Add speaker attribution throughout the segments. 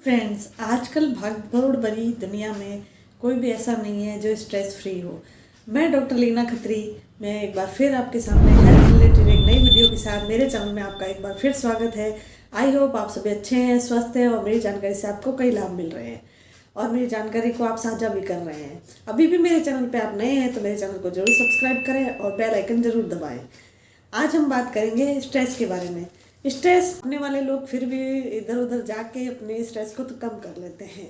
Speaker 1: Friends, आजकल भागदौड़ भरी दुनिया में कोई भी ऐसा नहीं है जो स्ट्रेस फ्री हो। मैं डॉक्टर लीना खत्री, मैं एक बार फिर आपके सामने हेल्थ रिलेटेड एक नई वीडियो के साथ मेरे चैनल में आपका एक बार फिर स्वागत है। आई होप आप सभी अच्छे हैं, स्वस्थ हैं और मेरी जानकारी से आपको कई लाभ मिल रहे हैं और मेरी जानकारी को आप साझा भी कर रहे हैं। अभी भी मेरे चैनल पर आप नए हैं तो मेरे चैनल को जरूर सब्सक्राइब करें और बेल आइकन जरूर दबाएँ। आज हम बात करेंगे स्ट्रेस के बारे में। स्ट्रेस होने वाले लोग फिर भी इधर उधर जाके अपने स्ट्रेस को तो कम कर लेते हैं।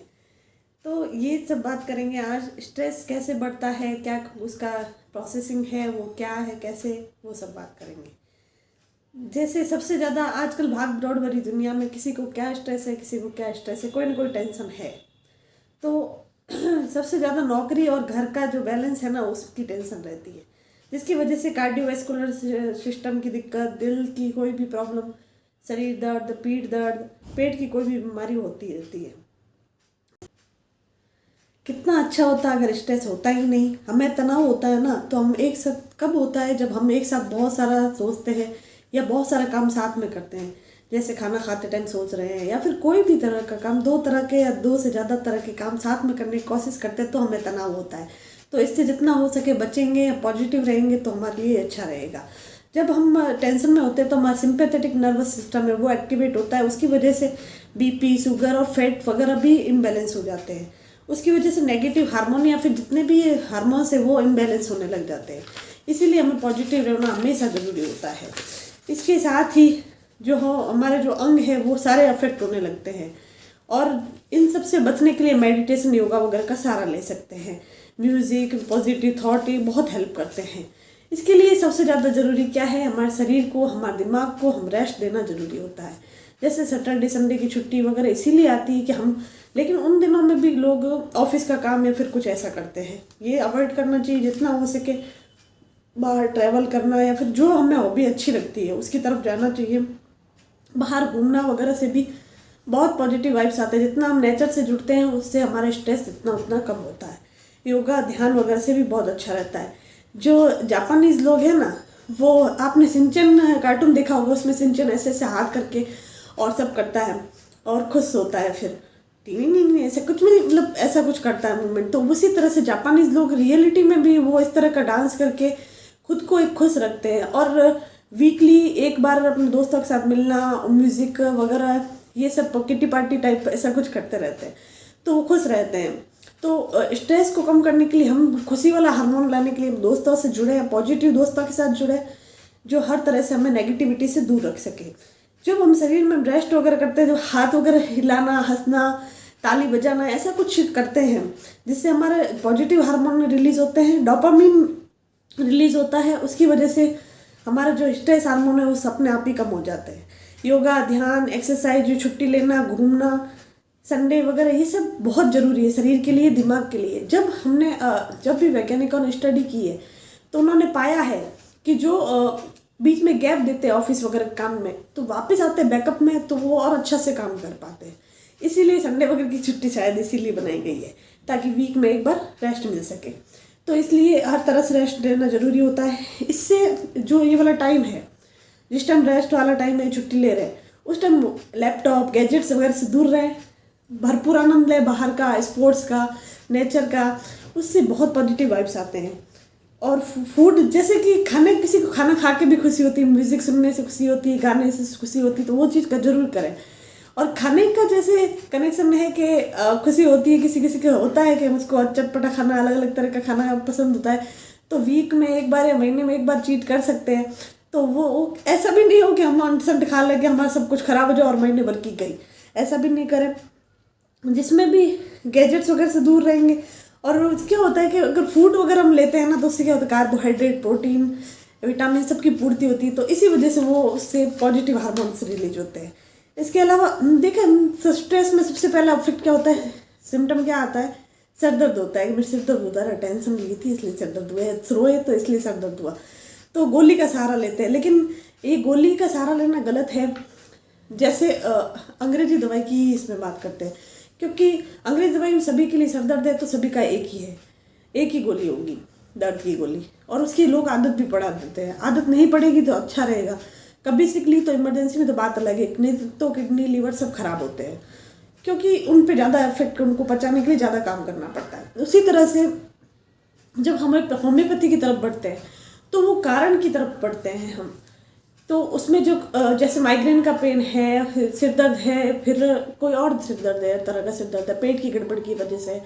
Speaker 1: तो ये सब बात करेंगे आज। स्ट्रेस कैसे बढ़ता है, क्या उसका प्रोसेसिंग है, वो क्या है, कैसे, वो सब बात करेंगे। जैसे सबसे ज़्यादा आजकल भाग दौड़ भरी दुनिया में किसी को क्या स्ट्रेस है, किसी को क्या स्ट्रेस है, कोई ना कोई टेंशन है। तो सबसे ज़्यादा नौकरी और घर का जो बैलेंस है ना, उसकी टेंशन रहती है, जिसकी वजह से कार्डियोवैस्कुलर सिस्टम की दिक्कत, दिल की कोई भी प्रॉब्लम, शरीर दर्द, पीठ दर्द, पेट की कोई भी बीमारी होती रहती है। कितना अच्छा होता अगर स्ट्रेस होता ही नहीं। हमें तनाव होता है ना, तो हम एक साथ कब होता है जब हम एक साथ बहुत सारा सोचते हैं या बहुत सारा काम साथ में करते हैं। जैसे खाना खाते टाइम सोच रहे हैं या फिर कोई भी तरह का काम, दो तरह के या दो से ज़्यादा तरह के काम साथ में करने की कोशिश करते हैं तो हमें तनाव होता है। तो इससे जितना हो सके बचेंगे, पॉजिटिव रहेंगे तो हमारे लिए अच्छा रहेगा। जब हम टेंशन में होते हैं तो हमारा सिंपैथेटिक नर्वस सिस्टम है वो एक्टिवेट होता है। उसकी वजह से बीपी, शुगर और फैट वगैरह भी इम्बैलेंस हो जाते हैं। उसकी वजह से नेगेटिव हार्मोन या फिर जितने भी हार्मोन्स है वो इम्बैलेंस होने लग जाते हैं। इसीलिए हमें पॉजिटिव रहना हमेशा ज़रूरी होता है। इसके साथ ही जो हो हमारे जो अंग है वो सारे अफेक्ट होने लगते हैं और इन सब से बचने के लिए मेडिटेशन, योगा वगैरह का सहारा ले सकते हैं। म्यूज़िक, पॉजिटिव थॉट ये बहुत हेल्प करते हैं। इसके लिए सबसे ज़्यादा ज़रूरी क्या है, हमारे शरीर को, हमारे दिमाग को हम रेस्ट देना ज़रूरी होता है। जैसे सैटरडे संडे की छुट्टी वगैरह इसीलिए आती है कि हम, लेकिन उन दिनों में भी लोग ऑफिस का काम या फिर कुछ ऐसा करते हैं। ये अवॉइड करना चाहिए जितना हो सके। बाहर ट्रैवल करना या फिर जो हमें हॉबी अच्छी लगती है उसकी तरफ जाना चाहिए। बाहर घूमना वगैरह से भी बहुत पॉजिटिव वाइब्स आते हैं। जितना हम नेचर से जुड़ते हैं उससे हमारा स्ट्रेस इतना उतना कम होता है। योगा, ध्यान वगैरह से भी बहुत अच्छा रहता है। जो जापानीज़ लोग हैं ना, वो आपने सिंचन कार्टून देखा होगा, उसमें सिंचन ऐसे ऐसे हाथ करके और सब करता है और खुश होता है, फिर टीवी नहीं ऐसे कुछ भी, मतलब ऐसा कुछ करता है मूवमेंट। तो उसी तरह से जापानीज़ लोग रियलिटी में भी वो इस तरह का डांस करके खुद को एक खुश रखते हैं और वीकली एक बार अपने दोस्तों के साथ मिलना, म्यूज़िक वगैरह ये सब किटी पार्टी टाइप ऐसा कुछ करते रहते हैं तो वो खुश रहते हैं। तो स्ट्रेस को कम करने के लिए, हम खुशी वाला हार्मोन लाने के लिए दोस्तों से जुड़े, पॉजिटिव दोस्तों के साथ जुड़े जो हर तरह से हमें नेगेटिविटी से दूर रख सके। जब हम शरीर में रेस्ट वगैरह करते हैं, जो हाथ वगैरह हिलाना, हंसना, ताली बजाना, ऐसा कुछ करते हैं जिससे हमारे पॉजिटिव हार्मोन रिलीज होते हैं, डोपामिन रिलीज होता है। उसकी वजह से हमारा जो स्ट्रेस हार्मोन है वो अपने आप ही कम हो जाते हैं। योगा, ध्यान, एक्सरसाइज, छुट्टी लेना, घूमना, संडे वगैरह ये सब बहुत ज़रूरी है शरीर के लिए, दिमाग के लिए। जब भी वैज्ञानिकों ने स्टडी की है तो उन्होंने पाया है कि जो बीच में गैप देते हैं ऑफिस वगैरह काम में, तो वापस आते हैं बैकअप में तो वो और अच्छा से काम कर पाते हैं। इसीलिए संडे वगैरह की छुट्टी शायद इसीलिए बनाई गई है ताकि वीक में एक बार रेस्ट मिल सके। तो इसलिए हर तरह से रेस्ट लेना ज़रूरी होता है। इससे जो ये वाला टाइम है, जिस टाइम रेस्ट वाला टाइम है, छुट्टी ले रहे हैं, उस टाइम लैपटॉप, गैजेट्स वगैरह से दूर रहें, भरपूर आनंद लें बाहर का, स्पोर्ट्स का, नेचर का। उससे बहुत पॉजिटिव वाइब्स आते हैं। और फूड, जैसे कि खाने, किसी को खाना खा के भी खुशी होती है, म्यूज़िक सुनने से खुशी होती है, गाने से खुशी होती है, तो वो चीज़ का जरूर करें। और खाने का जैसे कनेक्शन है कि खुशी होती है, किसी किसी को होता है कि मुझको चटपटा खाना, अलग अलग तरह का खाना पसंद होता है, तो वीक में एक बार या महीने में एक बार चीट कर सकते हैं। तो वो ऐसा भी नहीं हो कि हम अनसंट खा लें कि हमारा सब कुछ खराब हो जाए और महीने भर की गई, ऐसा भी नहीं करें। जिसमें भी गैजेट्स वगैरह से दूर रहेंगे। और क्या होता है कि अगर फूड वगैरह हम लेते हैं ना, तो उससे क्या होता है, कार्बोहाइड्रेट, प्रोटीन, विटामिन सबकी पूर्ति होती है, तो इसी वजह से वो उससे पॉजिटिव हार्मोन्स रिलीज होते हैं। इसके अलावा देखें, स्ट्रेस में सबसे पहला इफेक्ट क्या होता है, सिम्टम क्या आता है, सर दर्द होता है कि मेरे सिर दर्द होता है, टेंशन ली थी इसलिए सर दर्द हुआ, रोए तो इसलिए सर दर्द हुआ, तो गोली का सहारा लेते हैं। लेकिन ये गोली का सहारा लेना गलत है। जैसे अंग्रेजी दवाई की इसमें बात करते हैं, क्योंकि अंग्रेजी दवाई में सभी के लिए सर दर्द है तो सभी का एक ही है, एक ही गोली होगी दर्द की गोली, और उसकी लोग आदत भी पड़ा देते हैं। आदत नहीं पड़ेगी तो अच्छा रहेगा। कभी सिक ली तो इमरजेंसी में तो बात अलग है, नहीं तो किडनी, लीवर सब खराब होते हैं। क्योंकि उन पे ज़्यादा इफेक्ट, उनको पचाने के लिए ज़्यादा काम करना पड़ता है। उसी तरह से जब हमें होम्योपैथी की तरफ बढ़ते हैं तो वो कारण की तरफ बढ़ते हैं हम। तो उसमें जो जैसे माइग्रेन का पेन है, सिर दर्द है, फिर कोई और सिर दर्द है, तरह का सिर दर्द है, पेट की गड़बड़ की वजह से,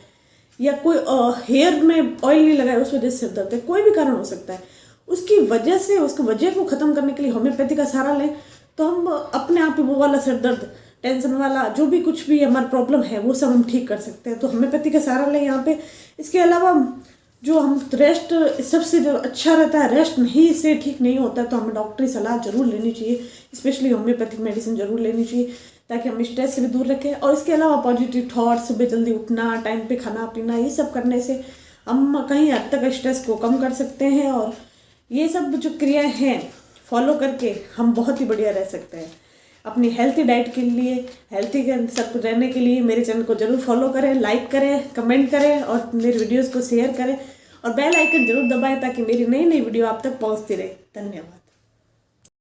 Speaker 1: या कोई हेयर में ऑयल नहीं लगाया उस वजह से सिर दर्द है, कोई भी कारण हो सकता है। उसकी वजह से, उसकी वजह को ख़त्म करने के लिए होम्योपैथी का सहारा लें तो हम अपने आप ही वो वाला सिर दर्द, टेंशन वाला, जो भी कुछ भी हमारा प्रॉब्लम है वो सब हम ठीक कर सकते हैं। तो होम्योपैथी का सहारा लें यहाँ पे। इसके अलावा जो हम रेस्ट, सबसे जो अच्छा रहता है, रेस्ट नहीं से ठीक नहीं होता तो हमें डॉक्टरी सलाह जरूर लेनी चाहिए, स्पेशली होम्योपैथिक मेडिसिन जरूर लेनी चाहिए ताकि हम स्ट्रेस से भी दूर रखें। और इसके अलावा पॉजिटिव थॉट्स, सुबह जल्दी उठना, टाइम पे खाना पीना, ये सब करने से हम कहीं हद तक स्ट्रेस को कम कर सकते हैं। और ये सब जो क्रियाएँ हैं फॉलो करके हम बहुत ही बढ़िया रह सकते हैं। अपनी हेल्थी डाइट के लिए, हेल्थी के सब रहने के लिए मेरे चैनल को जरूर फॉलो करें, लाइक करें, कमेंट करें और मेरे वीडियोस को शेयर करें और बेल आइकन जरूर दबाएं ताकि मेरी नई नई वीडियो आप तक पहुंचती रहे। धन्यवाद।